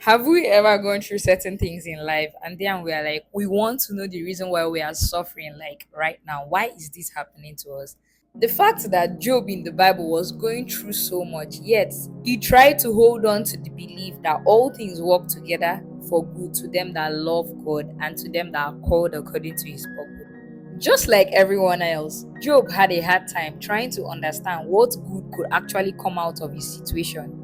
Have we ever gone through certain things in life and then we are like, we want to know the reason why we are suffering, like right now? Why is this happening to us? The fact that Job in the Bible was going through so much, yet he tried to hold on to the belief that all things work together for good to them that love God and to them that are called according to his purpose. Just like everyone else, Job had a hard time trying to understand what good could actually come out of his situation.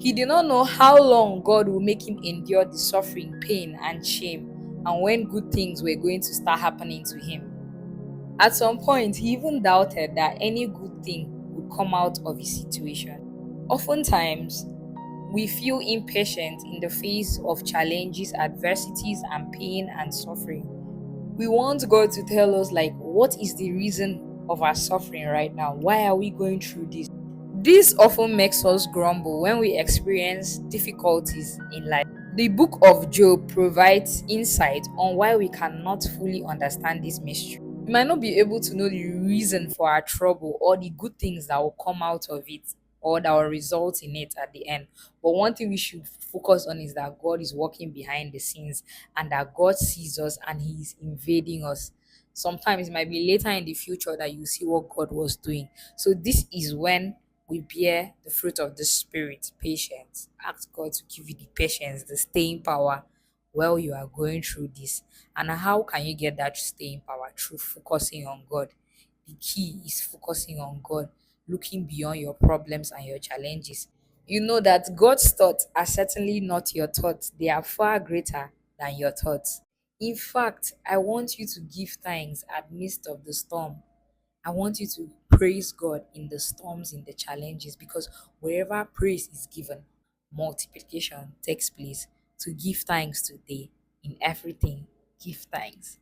He did not know how long God will make him endure the suffering, pain, and shame, and when good things were going to start happening to him. At some point, he even doubted that any good thing would come out of his situation. Oftentimes, we feel impatient in the face of challenges, adversities, and pain and suffering. We want God to tell us, like, what is the reason of our suffering right now? Why are we going through this? This often makes us grumble when we experience difficulties in life. The book of Job provides insight on why we cannot fully understand this mystery. We might not be able to know the reason for our trouble or the good things that will come out of it or that will result in it at the end. But one thing we should focus on is that God is working behind the scenes and that God sees us and He is invading us. Sometimes it might be later in the future that you see what God was doing. So, this is when we bear the fruit of the Spirit, patience. Ask God to give you the patience, the staying power while you are going through this. And how can you get that staying power? Through focusing on God. The key is focusing on God, looking beyond your problems and your challenges. You know that God's thoughts are certainly not your thoughts, they are far greater than your thoughts. In fact, I want you to give thanks at midst of the storm. I want you to praise God in the storms, in the challenges, because wherever praise is given, multiplication takes place. To give thanks today in everything, give thanks.